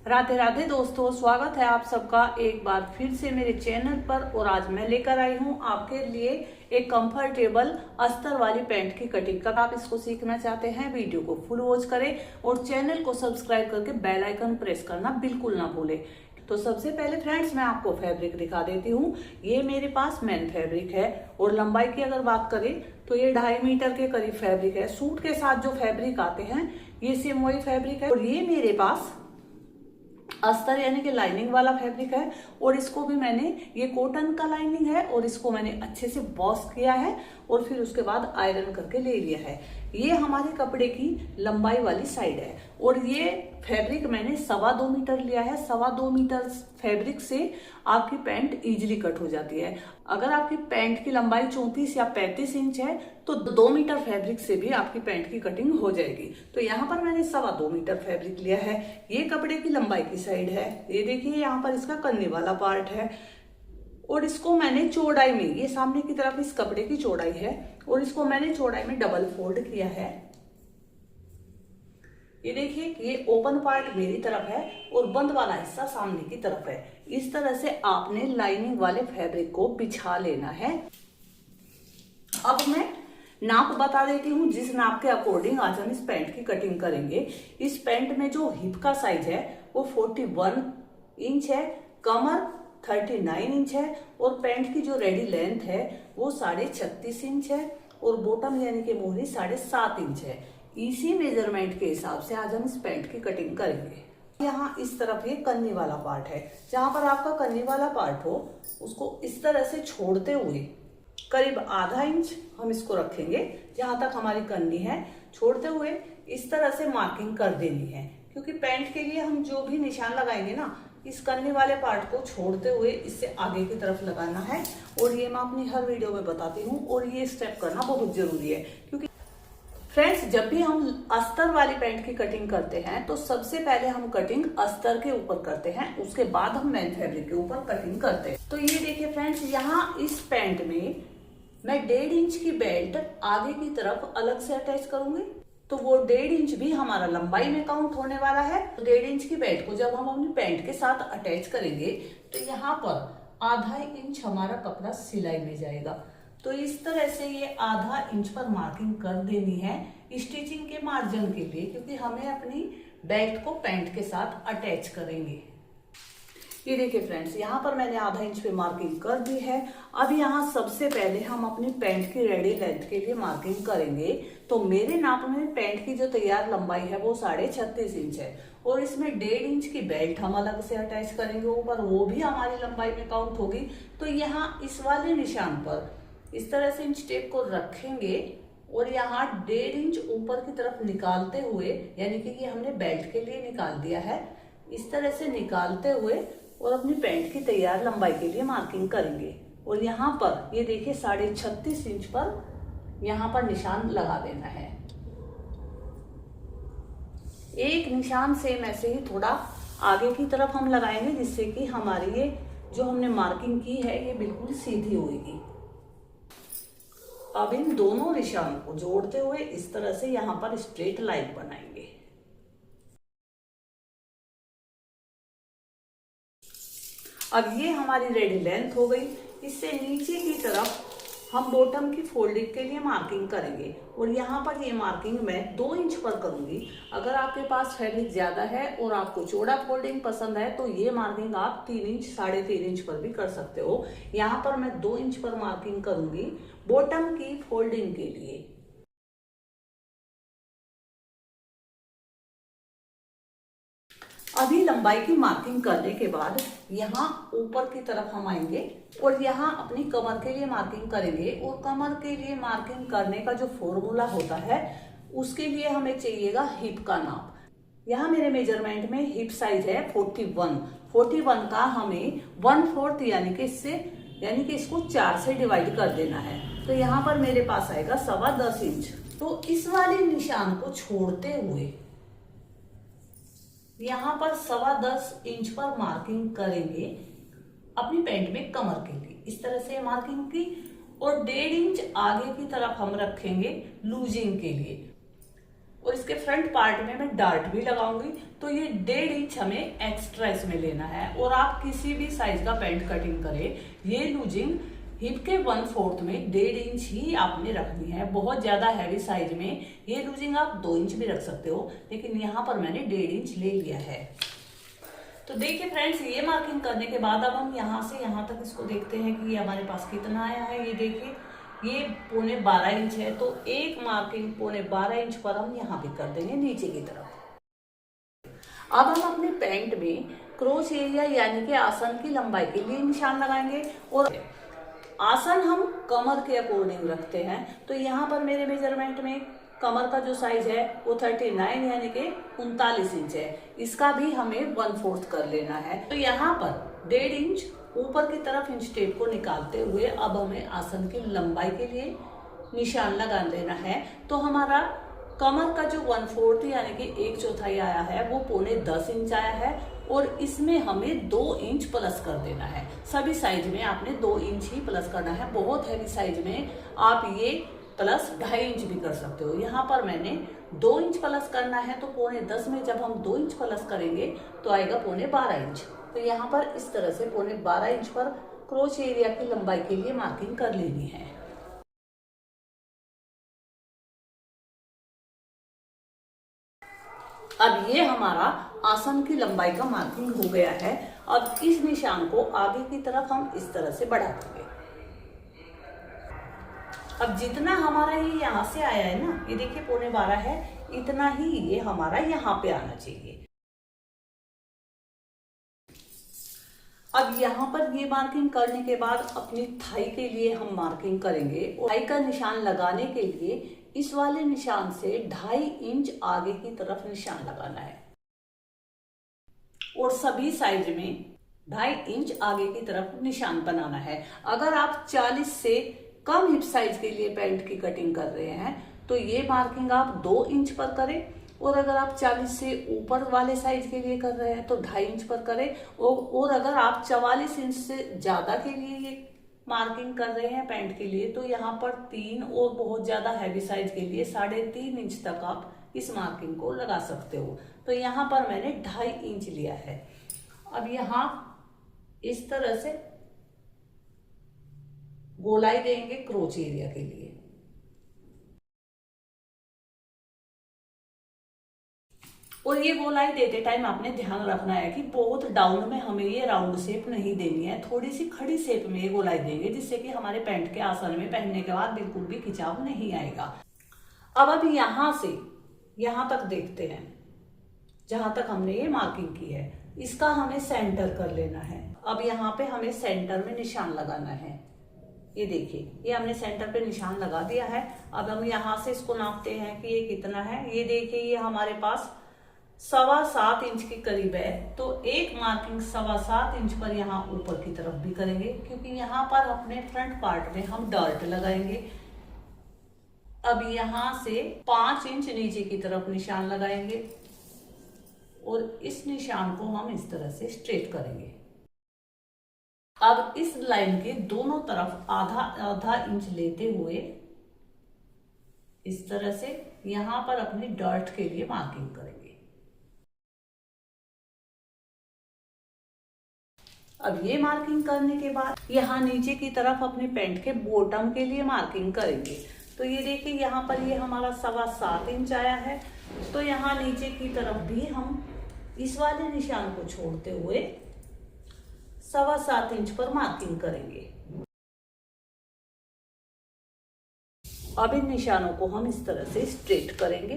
राधे राधे दोस्तों, स्वागत है आप सबका एक बार फिर से मेरे चैनल पर। और आज मैं लेकर आई हूँ आपके लिए एक कंफर्टेबल अस्तर वाली पैंट की कटिंग का। आप इसको सीखना चाहते हैं, वीडियो को फुल वॉच करें और चैनल को सब्सक्राइब करके बेल आइकन प्रेस करना बिल्कुल ना भूलें। तो सबसे पहले फ्रेंड्स मैं आपको फैब्रिक दिखा देती हूँ। ये मेरे पास मैन फैब्रिक है और लंबाई की अगर बात करें तो ये 2.5 मीटर के करीब फैब्रिक है। सूट के साथ जो फैब्रिक आते हैं ये सेम वही फैब्रिक है। और ये मेरे पास अस्तर यानी कि लाइनिंग वाला फैब्रिक है और इसको भी मैंने, ये कॉटन का लाइनिंग है और इसको मैंने अच्छे से वॉश किया है और फिर उसके बाद आयरन करके ले लिया है। ये हमारे कपड़े की लंबाई वाली साइड है और ये फैब्रिक मैंने 2.25 मीटर लिया है। 2.25 मीटर फैब्रिक से आपकी पैंट इजीली कट हो जाती है। अगर आपकी पैंट की लंबाई 34 या 35 इंच है तो 2 मीटर फैब्रिक से भी आपकी पैंट की कटिंग हो जाएगी। तो यहाँ पर मैंने 2.25 मीटर फैब्रिक लिया है। ये कपड़े की लंबाई की साइड है। ये देखिए यहाँ पर इसका कन्नी वाला पार्ट है और इसको मैंने चौड़ाई में, ये सामने की तरफ इस कपड़े की चौड़ाई है और इसको मैंने चौड़ाई में डबल फोल्ड किया है। ये देखिए ये ओपन पार्ट मेरी तरफ है और बंद वाला हिस्सा सामने की तरफ है। इस तरह से आपने लाइनिंग वाले फैब्रिक को बिछा लेना है। अब मैं नाप बता देती हूँ, जिस नाप के अकॉर्डिंग आज हम इस पैंट की कटिंग करेंगे। इस पैंट में जो हिप का साइज है वो 41 इंच है, कमर 39 इंच है और पैंट की जो रेडी लेंथ है वो 36.5 इंच है और बॉटम यानी कि मोहरी 7.5 इंच है। इसी मेजरमेंट के हिसाब से आज हम इस पैंट की कटिंग करेंगे। यहाँ इस तरफ ये कन्नी वाला पार्ट है। जहां पर आपका कन्नी वाला पार्ट हो उसको इस तरह से छोड़ते हुए करीब आधा इंच हम इसको रखेंगे। जहां तक हमारी कन्नी है छोड़ते हुए इस तरह से मार्किंग कर देनी है, क्योंकि पैंट के लिए हम जो भी निशान लगाएंगे ना, इस कन्नी वाले पार्ट को छोड़ते हुए इससे आगे की तरफ लगाना है। और ये मैं अपनी हर वीडियो में बताती हूँ और ये स्टेप करना बहुत जरूरी है, क्योंकि फ्रेंड्स जब भी हम अस्तर वाली पैंट की कटिंग करते हैं तो सबसे पहले हम कटिंग अस्तर के ऊपर करते हैं, उसके बाद हम मैन फैब्रिक के ऊपर कटिंग करते हैं। तो ये देखिए फ्रेंड्स, यहाँ इस पैंट में मैं 1.5 इंच की बेल्ट आगे की तरफ अलग से अटैच करूंगी, तो वो 1.5 इंच भी हमारा लंबाई में काउंट होने वाला है। तो 1.5 इंच की बेल्ट को जब हम अपनी पैंट के साथ अटैच करेंगे तो यहाँ पर आधा इंच हमारा कपड़ा सिलाई में जाएगा। तो इस तरह से ये आधा इंच पर मार्किंग कर देनी है स्टिचिंग के मार्जिन के लिए, क्योंकि हमें अपनी बेल्ट को पैंट के साथ अटैच करेंगे। ये देखिए फ्रेंड्स, यहाँ पर मैंने आधा इंच पे मार्किंग कर दी है। अब यहाँ सबसे पहले हम अपनी पैंट की रेडी लेंथ के लिए मार्किंग करेंगे। तो मेरे नाप में पैंट की जो तैयार लंबाई है वो 36.5 इंच है और इसमें 1.5 इंच की बेल्ट हम अलग से अटैच करेंगे ऊपर, वो भी हमारी लंबाई में काउंट होगी। तो यहाँ इस वाले निशान पर इस तरह से इंच टेप को रखेंगे और यहाँ 1.5 इंच ऊपर की तरफ निकालते हुए, यानी कि ये हमने बेल्ट के लिए निकाल दिया है, इस तरह से निकालते हुए और अपनी पैंट की तैयार लंबाई के लिए मार्किंग करेंगे। और यहाँ पर ये देखिए 36.5 इंच पर यहाँ पर निशान लगा देना है। एक निशान सेम ऐसे ही थोड़ा आगे की तरफ हम लगाएंगे, जिससे कि हमारी ये जो हमने मार्किंग की है ये बिल्कुल सीधी होगी। अब इन दोनों निशान को जोड़ते हुए इस तरह से यहाँ पर स्ट्रेट लाइन बनाएंगे। अब ये हमारी रेडी लेंथ हो गई। इससे नीचे की तरफ हम बॉटम की फोल्डिंग के लिए मार्किंग करेंगे और यहाँ पर ये मार्किंग मैं 2 इंच पर करूंगी। अगर आपके पास फैब्रिक ज्यादा है और आपको चौड़ा फोल्डिंग पसंद है तो ये मार्किंग आप 3 इंच 3.5 इंच पर भी कर सकते हो। यहाँ पर मैं 2 इंच पर मार्किंग करूंगी बॉटम की फोल्डिंग के लिए। अभी लंबाई की मार्किंग करने के बाद यहाँ ऊपर की तरफ हम आएंगे और यहाँ अपनी कमर के लिए मार्किंग करेंगे। और कमर के लिए मार्किंग करने का जो फॉर्मूला होता है उसके लिए हमें चाहिएगा हिप का नाप। यहाँ मेरे मेजरमेंट में हिप साइज है 41 का हमें 1/4 यानी कि इसको 4 से डिवाइड कर देना है। तो यहाँ पर मेरे पास आएगा 10.25 इंच। तो इस वाले निशान को छोड़ते हुए यहाँ पर 10.25 इंच पर मार्किंग करेंगे अपनी पैंट में कमर के लिए। इस तरह से मार्किंग की और 1.5 इंच आगे की तरफ हम रखेंगे लूजिंग के लिए। और इसके फ्रंट पार्ट में मैं डार्ट भी लगाऊंगी। तो ये 1.5 इंच हमें एक्स्ट्रा इसमें लेना है। और आप किसी भी साइज का पैंट कटिंग करें, ये लूजिंग हिप के 1/4 में 1.5 इंच ही आपने रखनी है। बहुत ज्यादा हैवी साइज में ये लूजिंग आप 2 इंच भी रख सकते हो, लेकिन यहाँ पर मैंने 1.5 इंच ले लिया है। तो देखिए फ्रेंड्स, ये मार्किंग करने के बाद अब हम यहाँ से यहाँ तक इसको देखते हैं कि ये हमारे पास कितना आया है। ये देखिए, ये 12.25 इंच है। तो एक मार्किंग 12.25 इंच पर हम यहाँ पे कर देंगे नीचे की तरफ। अब हम अपने पैंट में क्रोच एरिया यानी कि आसन की लंबाई के लिए निशान लगाएंगे। और आसन हम कमर के अकॉर्डिंग रखते हैं। तो यहाँ पर मेरे मेजरमेंट में कमर का जो साइज है वो 39 यानी कि 39 इंच है। इसका भी हमें 1/4 कर लेना है। तो यहाँ पर 1.5 इंच ऊपर की तरफ इंच टेप को निकालते हुए अब हमें आसन की लंबाई के लिए निशान लगा देना है। तो हमारा कमर का जो 1/4 यानी कि 1/4 आया है वो 10.25 इंच आया है। और इसमें हमें 2 इंच प्लस कर देना है। सभी साइज में आपने 2 इंच ही प्लस करना है। बहुत हैवी साइज में आप ये प्लस 2.5 इंच भी कर सकते हो। यहाँ पर मैंने 2 इंच प्लस करना है। तो 10.25 में जब हम 2 इंच प्लस करेंगे तो आएगा 12.25 इंच। तो यहाँ पर इस तरह से 12.25 इंच पर क्रोच एरिया की लंबाई के लिए मार्किंग कर लेनी है। अब ये हमारा आसन की लंबाई का मार्किंग हो गया है। अब इस निशान को आगे की तरफ हम इस तरह से बढ़ा देंगे। अब जितना हमारा ये यहाँ से आया है ना, ये देखिए 12.25 है, इतना ही ये हमारा यहाँ पे आना चाहिए। अब यहाँ पर ये मार्किंग करने के बाद अपनी थाई के लिए हम मार्किंग करेंगे। और थाई का निशान लगाने के लिए इस वाले निशान से 2.5 इंच आगे की तरफ निशान लगाना है। और सभी साइज में 2.5 इंच आगे की तरफ निशान बनाना है। अगर आप 40 से कम हिप साइज के लिए पैंट की कटिंग कर रहे हैं तो ये मार्किंग आप 2 इंच पर करें। और अगर आप 40 से ऊपर वाले साइज के लिए कर रहे हैं तो 2.5 इंच पर करें। और अगर आप 44 इंच से ज्यादा के लिए ये मार्किंग कर रहे हैं पैंट के लिए तो यहाँ पर 3 और बहुत ज्यादा हैवी साइज के लिए 3.5 इंच तक आप इस मार्किंग को लगा सकते हो। तो यहाँ पर मैंने 2.5 इंच लिया है। अब यहाँ इस तरह से गोलाई देंगे क्रोच एरिया के लिए। और ये गोलाई देते टाइम आपने ध्यान रखना है कि बहुत डाउन में हमें ये राउंड शेप नहीं देनी है। थोड़ी सी खड़ी शेप में ये गोलाई देंगे जिससे कि हमारे पैंट के आसन में पहनने के बाद बिल्कुल भी खिंचाव नहीं आएगा। अब यहां से यहां तक देखते हैं, जहां तक हमने ये मार्किंग की है इसका हमें सेंटर कर लेना है। अब यहाँ पे हमें सेंटर में निशान लगाना है। ये देखिए, ये हमने सेंटर पे निशान लगा दिया है। अब हम यहाँ से इसको नापते हैं कि ये कितना है। ये देखिए, ये हमारे पास 7.25 इंच के करीब है। तो एक मार्किंग 7.25 इंच पर यहाँ ऊपर की तरफ भी करेंगे, क्योंकि यहाँ पर अपने फ्रंट पार्ट में हम डार्ट लगाएंगे। अब यहाँ से 5 इंच नीचे की तरफ निशान लगाएंगे और इस निशान को हम इस तरह से स्ट्रेट करेंगे। अब इस लाइन के दोनों तरफ आधा आधा इंच लेते हुए इस तरह से यहां पर अपनी डार्ट के लिए मार्किंग करेंगे। अब ये मार्किंग करने के बाद यहाँ नीचे की तरफ अपने पैंट के बॉटम के लिए मार्किंग करेंगे। तो ये देखिए, यहाँ पर ये हमारा 7.25 इंच आया है। तो यहाँ नीचे की तरफ भी हम इस वाले निशान को छोड़ते हुए 7.25 इंच पर मार्किंग करेंगे। अब इन निशानों को हम इस तरह से स्ट्रेट करेंगे।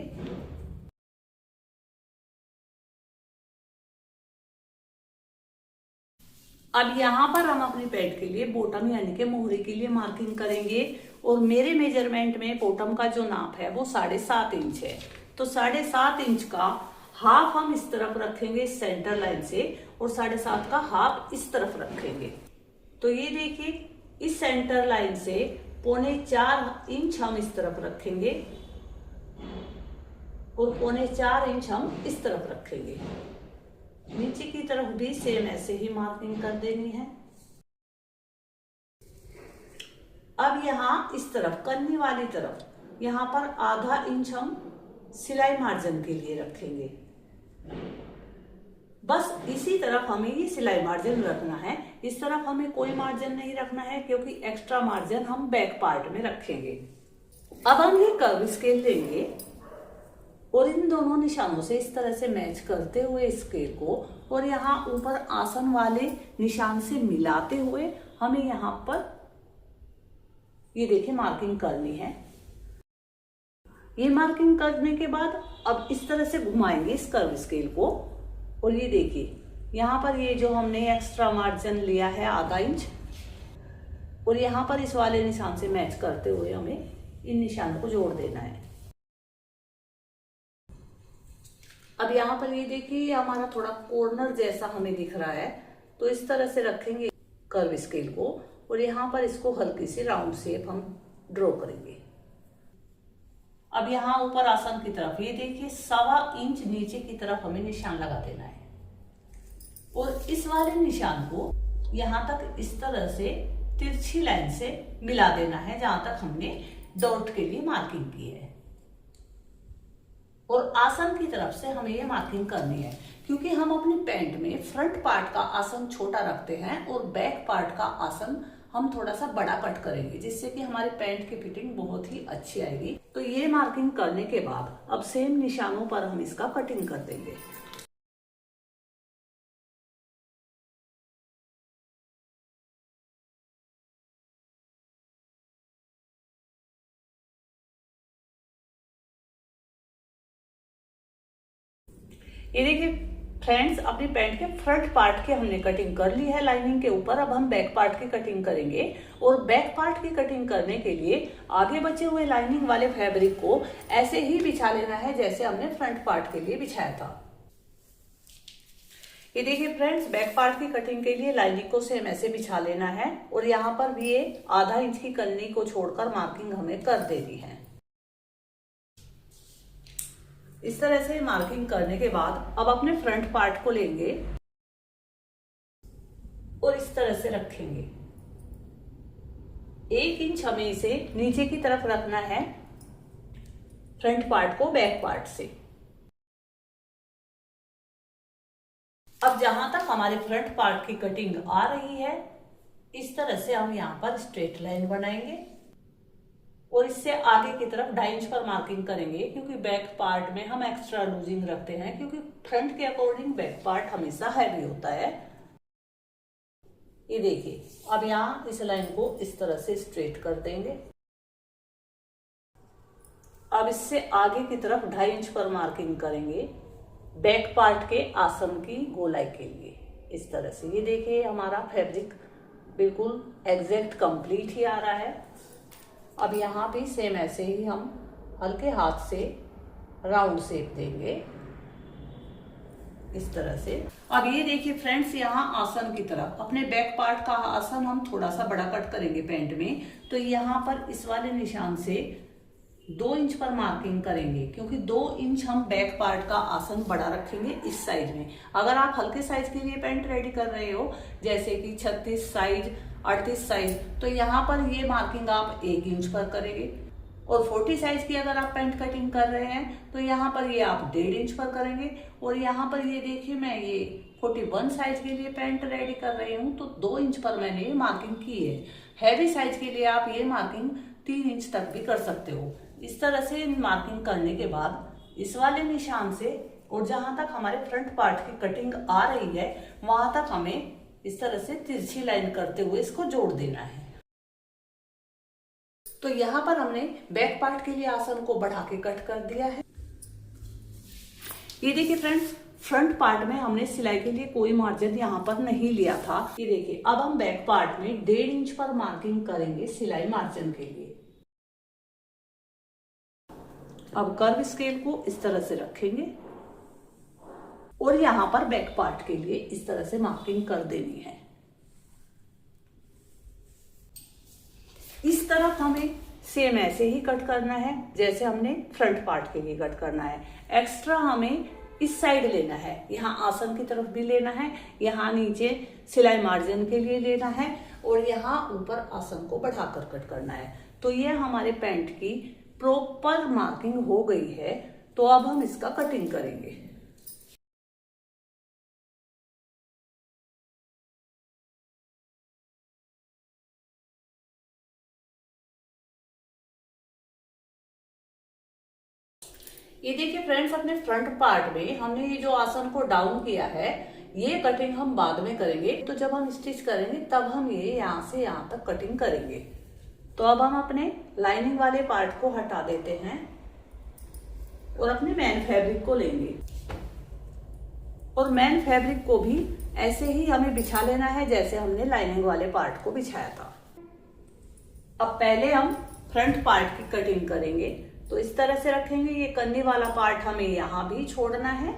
अब यहाँ पर हम अपने पैड के लिए बॉटम यानी कि मोहरी के लिए मार्किंग करेंगे। और मेरे मेजरमेंट में बॉटम का जो नाप है वो 7.5 इंच है। तो 7.5 इंच का हाफ हम इस तरफ रखेंगे सेंटर लाइन से और 7.5 का हाफ इस तरफ रखेंगे। तो ये देखिए, इस सेंटर लाइन से 3.25 इंच हम इस तरफ रखेंगे और 3.25 इंच हम इस तरफ रखेंगे। नीचे की तरफ भी सेम ऐसे ही मार्किंग कर देनी है। अब यहाँ इस तरफ कन्नी वाली तरफ यहाँ पर आधा इंच हम सिलाई मार्जिन के लिए रखेंगे। बस इसी तरफ हमें ये सिलाई मार्जिन रखना है, इस तरफ हमें कोई मार्जिन नहीं रखना है क्योंकि एक्स्ट्रा मार्जिन हम बैक पार्ट में रखेंगे। अब हम ये कर्व स्केल लेंगे और इन दोनों निशानों से इस तरह से मैच करते हुए स्केल को और यहाँ ऊपर आसन वाले निशान से मिलाते हुए हमें यहाँ पर ये देखिए मार्किंग करनी है। ये मार्किंग करने के बाद अब इस तरह से घुमाएंगे इस कर्व स्केल को और ये देखिए यहाँ पर ये जो हमने एक्स्ट्रा मार्जिन लिया है आधा इंच और यहाँ पर इस वाले निशान से मैच करते हुए हमें इन निशानों को जोड़ देना है। अब यहाँ पर ये देखिए हमारा थोड़ा कॉर्नर जैसा हमें दिख रहा है, तो इस तरह से रखेंगे कर्व स्केल को और यहाँ पर इसको हल्की सी राउंड शेप हम ड्रॉ करेंगे। अब यहाँ ऊपर आसन की तरफ ये देखिए 1.25 इंच नीचे की तरफ हमें निशान लगा देना है और इस वाले निशान को यहाँ तक इस तरह से तिरछी लाइन से मिला देना है जहां तक हमने डॉट के लिए मार्किंग की है। और आसन की तरफ से हमें ये मार्किंग करनी है क्योंकि हम अपने पैंट में फ्रंट पार्ट का आसन छोटा रखते हैं और बैक पार्ट का आसन हम थोड़ा सा बड़ा कट करेंगे जिससे कि हमारे पैंट की फिटिंग बहुत ही अच्छी आएगी। तो ये मार्किंग करने के बाद अब सेम निशानों पर हम इसका कटिंग कर देंगे। ये देखिए फ्रेंड्स अपनी पैंट के फ्रंट पार्ट की हमने कटिंग कर ली है लाइनिंग के ऊपर। अब हम बैक पार्ट की कटिंग करेंगे और बैक पार्ट की कटिंग करने के लिए आगे बचे हुए लाइनिंग वाले फैब्रिक को ऐसे ही बिछा लेना है जैसे हमने फ्रंट पार्ट के लिए बिछाया था। ये देखिए फ्रेंड्स बैक पार्ट की कटिंग के लिए लाइनिंग को सेम ऐसे बिछा लेना है और यहाँ पर भी ये आधा इंच की कन्नी को छोड़कर मार्किंग हमें कर देनी है। इस तरह से मार्किंग करने के बाद अब अपने फ्रंट पार्ट को लेंगे और इस तरह से रखेंगे। 1 इंच हमें इसे नीचे की तरफ रखना है फ्रंट पार्ट को बैक पार्ट से। अब जहां तक हमारे फ्रंट पार्ट की कटिंग आ रही है इस तरह से हम यहाँ पर स्ट्रेट लाइन बनाएंगे और इससे आगे की तरफ 2.5 इंच पर मार्किंग करेंगे क्योंकि बैक पार्ट में हम एक्स्ट्रा लूजिंग रखते हैं क्योंकि फ्रंट के अकॉर्डिंग बैक पार्ट हमेशा हैवी होता है। ये देखिए अब यहाँ इस लाइन को इस तरह से स्ट्रेट कर देंगे। अब इससे आगे की तरफ 2.5 इंच पर मार्किंग करेंगे बैक पार्ट के आसन की गोलाई के लिए इस तरह से। ये देखिए हमारा फैब्रिक बिल्कुल एग्जैक्ट कंप्लीट ही आ रहा है। अब यहाँ भी सेम ऐसे ही हम हल्के हाथ से राउंड शेप देंगे इस तरह से। अब ये देखिए फ्रेंड्स यहाँ आसन की तरफ अपने बैक पार्ट का आसन हम थोड़ा सा बड़ा कट करेंगे पैंट में, तो यहाँ पर इस वाले निशान से 2 इंच पर मार्किंग करेंगे क्योंकि 2 इंच हम बैक पार्ट का आसन बड़ा रखेंगे इस साइज में। अगर आप हल्के साइज के लिए पैंट रेडी कर रहे हो जैसे कि 36 साइज 38 साइज तो यहाँ पर ये मार्किंग आप 1 इंच पर करेंगे और 40 साइज की अगर आप पैंट कटिंग कर रहे हैं तो यहाँ पर ये आप 1.5 इंच पर करेंगे। और यहाँ पर ये देखिए मैं ये 41 साइज के लिए पैंट रेडी कर रही हूँ तो 2 इंच पर मैंने ये मार्किंग की है। हैवी साइज के लिए आप ये मार्किंग 3 इंच तक भी कर सकते हो। इस तरह से मार्किंग करने के बाद इस वाले निशान से और जहां तक हमारे फ्रंट पार्ट की कटिंग आ रही है वहां तक हमें इस तरह से तिरछी लाइन करते हुए इसको जोड़ देना है। तो यहाँ पर हमने बैक पार्ट के लिए आसन को बढ़ा के कट कर दिया है। ये देखिए फ्रेंड्स फ्रंट पार्ट में हमने सिलाई के लिए कोई मार्जिन यहाँ पर नहीं लिया था। ये देखिए अब हम बैक पार्ट में 1.5 इंच पर मार्किंग करेंगे सिलाई मार्जिन के लिए। अब कर्व स्केल को इस तरह से रखेंगे और यहाँ पर बैक पार्ट के लिए इस तरह से मार्किंग कर देनी है। इस तरफ हमें सेम ऐसे ही कट करना है जैसे हमने फ्रंट पार्ट के लिए कट करना है। एक्स्ट्रा हमें इस साइड लेना है, यहाँ आसन की तरफ भी लेना है, यहाँ नीचे सिलाई मार्जिन के लिए लेना है और यहाँ ऊपर आसन को बढ़ाकर कट करना है। तो ये हमारे पैंट की प्रॉपर मार्किंग हो गई है। तो अब हम इसका कटिंग करेंगे। ये देखिए फ्रेंड्स, अपने फ्रंट पार्ट में हमने ये जो आसन को डाउन किया है, ये कटिंग हम बाद में करेंगे। तो जब हम स्टिच करेंगे तब हम ये यहाँ से यहाँ तक कटिंग करेंगे। तो अब हम अपने लाइनिंग वाले पार्ट को हटा देते हैं और अपने मैन फैब्रिक को लेंगे और मैन फैब्रिक को भी ऐसे ही हमें बिछा लेना है जैसे हमने लाइनिंग वाले पार्ट को बिछाया था। अब पहले हम फ्रंट पार्ट की कटिंग करेंगे। तो इस तरह से रखेंगे। ये कन्नी वाला पार्ट हमें यहां भी छोड़ना है।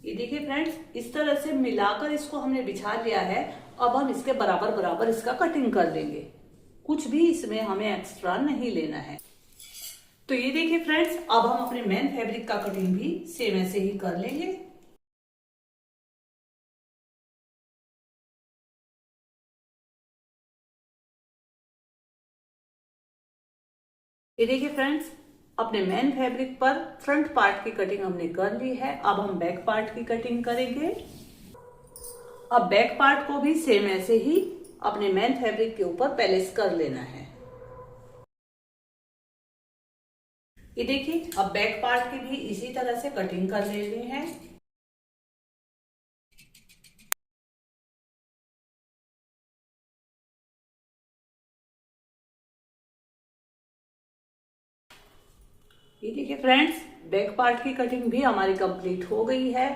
ये देखिए फ्रेंड्स, इस तरह से मिलाकर इसको हमने बिछा लिया है। अब हम इसके बराबर बराबर इसका कटिंग कर लेंगे। कुछ भी इसमें हमें एक्स्ट्रा नहीं लेना है। तो ये देखिए फ्रेंड्स, अब हम अपने मेन फैब्रिक का कटिंग भी सेम ऐसे ही कर लेंगे। ये देखिए फ्रेंड्स, अपने मेन फैब्रिक पर फ्रंट पार्ट की कटिंग हमने कर ली है। अब हम बैक पार्ट की कटिंग करेंगे। अब बैक पार्ट को भी सेम ऐसे ही अपने मेन फैब्रिक के ऊपर पैलेस कर लेना है। ये देखिए, अब बैक पार्ट की भी इसी तरह से कटिंग कर लेनी है। ये देखिए फ्रेंड्स, बैक पार्ट की कटिंग भी हमारी कंप्लीट हो गई है।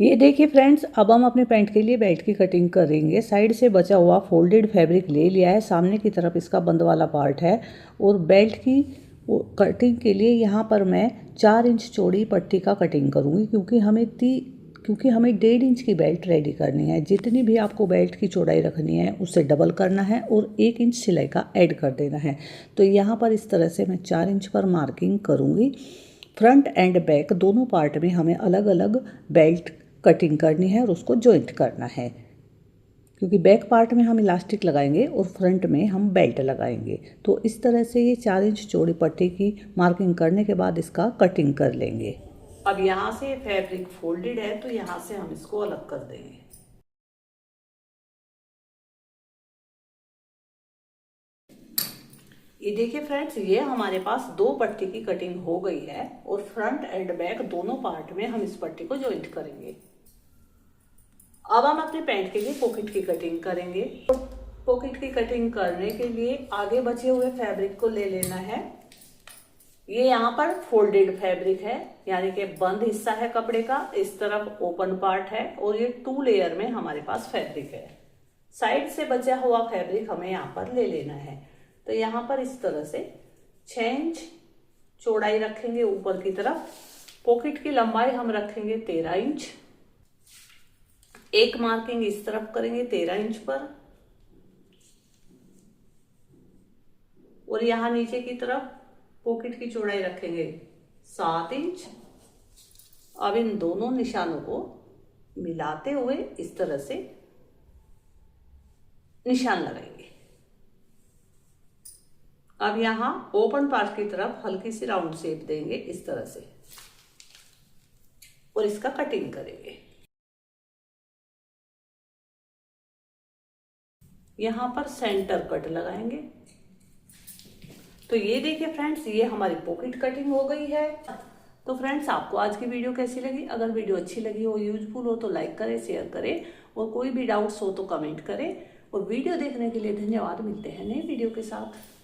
ये देखिए फ्रेंड्स, अब हम अपने पैंट के लिए बेल्ट की कटिंग करेंगे। साइड से बचा हुआ फोल्डेड फैब्रिक ले लिया है। सामने की तरफ इसका बंद वाला पार्ट है और बेल्ट की कटिंग के लिए यहाँ पर मैं 4 इंच चौड़ी पट्टी का कटिंग करूँगी, क्योंकि हमें 1.5 इंच की बेल्ट रेडी करनी है। जितनी भी आपको बेल्ट की चौड़ाई रखनी है उससे डबल करना है और 1 इंच सिलाई का ऐड कर देना है। तो यहाँ पर इस तरह से मैं 4 इंच पर मार्किंग करूँगी। फ्रंट एंड बैक दोनों पार्ट में हमें अलग अलग बेल्ट कटिंग करनी है और उसको जॉइंट करना है, क्योंकि बैक पार्ट में हम इलास्टिक लगाएंगे और फ्रंट में हम बेल्ट लगाएंगे। तो इस तरह से ये 4 इंच चौड़ी पट्टी की मार्किंग करने के बाद इसका कटिंग कर लेंगे। अब यहाँ से फैब्रिक फोल्डेड है तो यहाँ से हम इसको अलग कर देंगे। ये देखिए फ्रेंड्स, ये हमारे पास 2 पट्टी की कटिंग हो गई है और फ्रंट एंड बैक दोनों पार्ट में हम इस पट्टी को जॉइंट करेंगे। अब हम अपने पैंट के लिए पॉकेट की कटिंग करेंगे। पॉकेट की कटिंग करने के लिए आगे बचे हुए फैब्रिक को ले लेना है। ये यहाँ पर फोल्डेड फैब्रिक है, यानी कि बंद हिस्सा है कपड़े का। इस तरफ ओपन पार्ट है और ये 2 लेयर में हमारे पास फैब्रिक है। साइड से बचा हुआ फैब्रिक हमें यहाँ पर ले लेना है। तो यहाँ पर इस तरह से 6 इंच चौड़ाई रखेंगे ऊपर की तरफ। पॉकेट की लंबाई हम रखेंगे 13 इंच। एक मार्किंग इस तरफ करेंगे 13 इंच पर और यहां नीचे की तरफ पॉकेट की चौड़ाई रखेंगे 7 इंच। अब इन दोनों निशानों को मिलाते हुए इस तरह से निशान लगाएंगे। अब यहां ओपन पार्ट की तरफ हल्की सी राउंड शेप देंगे इस तरह से और इसका कटिंग करेंगे। यहां पर सेंटर कट लगाएंगे। तो ये देखिए फ्रेंड्स, ये हमारी पॉकेट कटिंग हो गई है। तो फ्रेंड्स, आपको आज की वीडियो कैसी लगी? अगर वीडियो अच्छी लगी हो, यूजफुल हो तो लाइक करें, शेयर करें और कोई भी डाउट्स हो तो कमेंट करें। और वीडियो देखने के लिए धन्यवाद। मिलते हैं नए वीडियो के साथ।